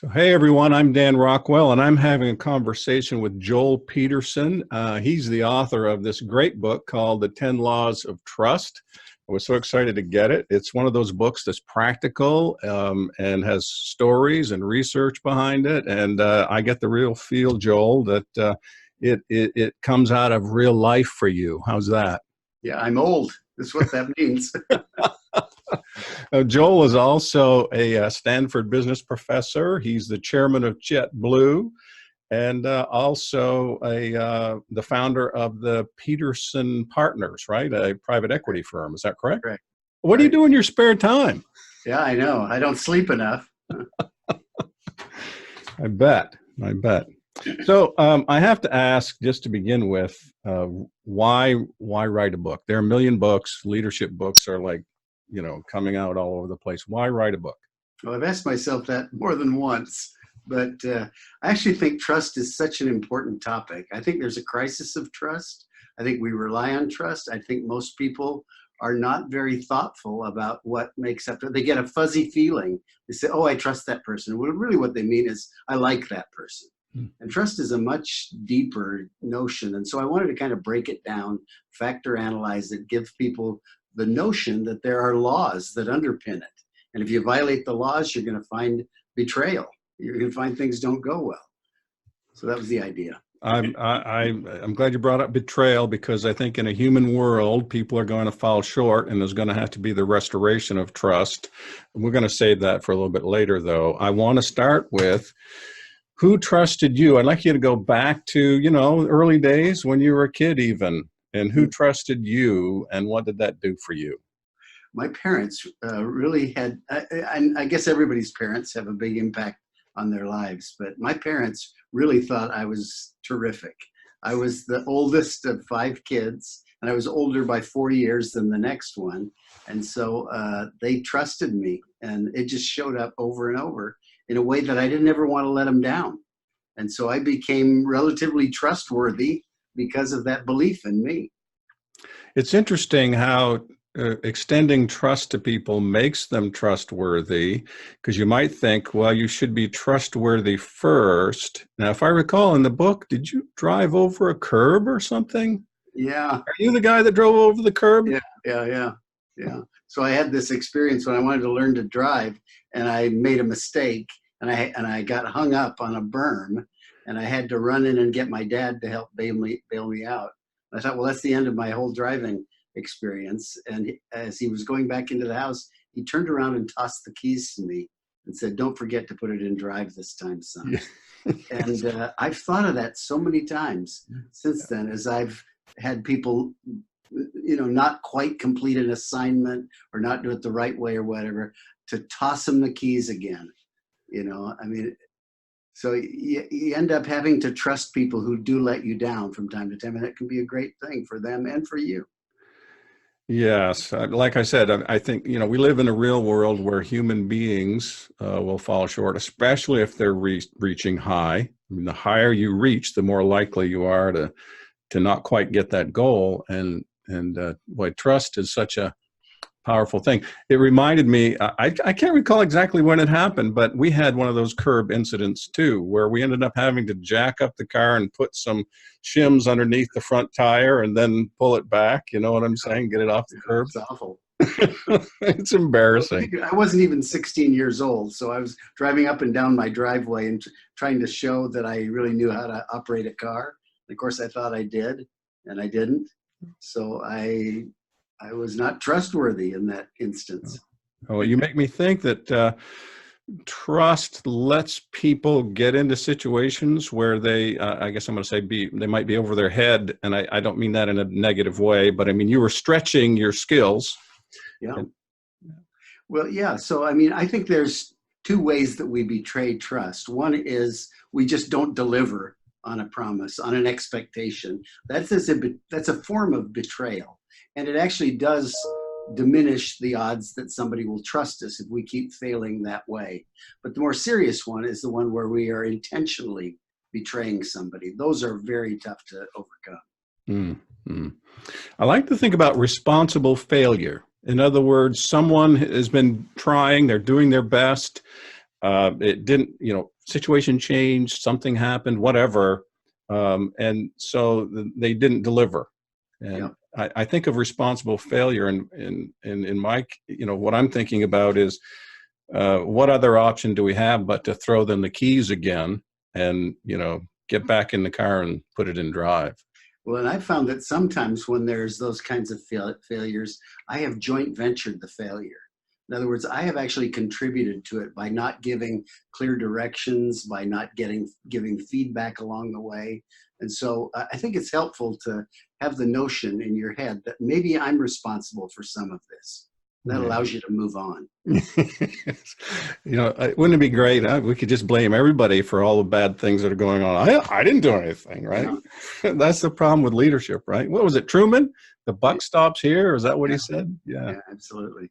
So, hey everyone, I'm Dan Rockwell, and I'm having a conversation with Joel Peterson. He's the author of this great book called The 10 Laws of Trust. I was so excited to get it. It's one of those books that's practical and has stories and research behind it. And I get the real feel, Joel, that it comes out of real life for you. How's that? Yeah, I'm old. That's what that means. Joel is also a Stanford business professor. He's the chairman of JetBlue and also the founder of the Peterson Partners, right? A private equity firm. Is that correct? Correct. What do you do in your spare time? Yeah, I know. I don't sleep enough. I bet. So I have to ask, just to begin with, why write a book? There are a million books. Leadership books are like, coming out all over the place. Why write a book? Well, I've asked myself that more than once, but I actually think trust is such an important topic. I think there's a crisis of trust. I think we rely on trust. I think most people are not very thoughtful about what makes up. They get a fuzzy feeling. They say, oh, I trust that person. Well, really what they mean is, I like that person. And trust is a much deeper notion. And so I wanted to kind of break it down, factor analyze it, give people the notion that there are laws that underpin it. And if you violate the laws, you're going to find betrayal. You're going to find things don't go well. So that was the idea. I'm glad you brought up betrayal, because I think in a human world, people are going to fall short, and there's going to have to be the restoration of trust. We're going to save that for a little bit later, though. I want to start with, who trusted you? I'd like you to go back to, early days when you were a kid even, and who trusted you, and what did that do for you? My parents really had, I guess everybody's parents have a big impact on their lives, but my parents really thought I was terrific. I was the oldest of 5 kids, and I was older by 4 years than the next one. And so they trusted me, and it just showed up over and over in a way that I didn't ever want to let them down. And so I became relatively trustworthy because of that belief in me. It's interesting how extending trust to people makes them trustworthy, because you might think, well, you should be trustworthy first. Now, if I recall in the book, did you drive over a curb or something? Yeah. Are you the guy that drove over the curb? Yeah. So I had this experience when I wanted to learn to drive, and I made a mistake, and I got hung up on a berm, and I had to run in and get my dad to help bail me out. And I thought, well, that's the end of my whole driving experience. And as he was going back into the house, he turned around and tossed the keys to me and said, "Don't forget to put it in drive this time, son." Yeah. And I've thought of that so many times since then, as I've had people, not quite complete an assignment or not do it the right way or whatever, to toss them the keys again. So you end up having to trust people who do let you down from time to time, and it can be a great thing for them and for you. Yes. Like I said, I think, we live in a real world where human beings will fall short, especially if they're reaching high. I mean, the higher you reach, the more likely you are to not quite get that goal. And boy, trust is such a powerful thing. It reminded me, I can't recall exactly when it happened, but we had one of those curb incidents too, where we ended up having to jack up the car and put some shims underneath the front tire and then pull it back. You know what I'm saying? Get it off the curb. It's awful. It's embarrassing. I wasn't even 16 years old, so I was driving up and down my driveway and trying to show that I really knew how to operate a car. And of course, I thought I did, and I didn't. So I was not trustworthy in that instance. Oh, you make me think that trust lets people get into situations where they, I guess I'm going to say, they might be over their head. And I don't mean that in a negative way, but I mean, you were stretching your skills. Yeah. Well, yeah. So, I think there's 2 ways that we betray trust. One is we just don't deliver on a promise, on an expectation. That's a form of betrayal. And it actually does diminish the odds that somebody will trust us if we keep failing that way. But the more serious one is the one where we are intentionally betraying somebody. Those are very tough to overcome. Mm-hmm. I like to think about responsible failure. In other words, someone has been trying, they're doing their best, It didn't, situation changed, something happened, whatever. And so they didn't deliver. And Yeah. I think of responsible failure, and in my, what I'm thinking about is, what other option do we have but to throw them the keys again and, get back in the car and put it in drive? Well, and I found that sometimes when there's those kinds of failures, I have joint ventured the failure. In other words, I have actually contributed to it by not giving clear directions, by not giving feedback along the way. And so I think it's helpful to have the notion in your head that maybe I'm responsible for some of this. That Yeah. allows you to move on. Wouldn't it be great? We could just blame everybody for all the bad things that are going on. I didn't do anything, right? Yeah. That's the problem with leadership, right? What was it, Truman? The buck Yeah. stops here. Is that what Yeah. he said? Yeah. Yeah, absolutely.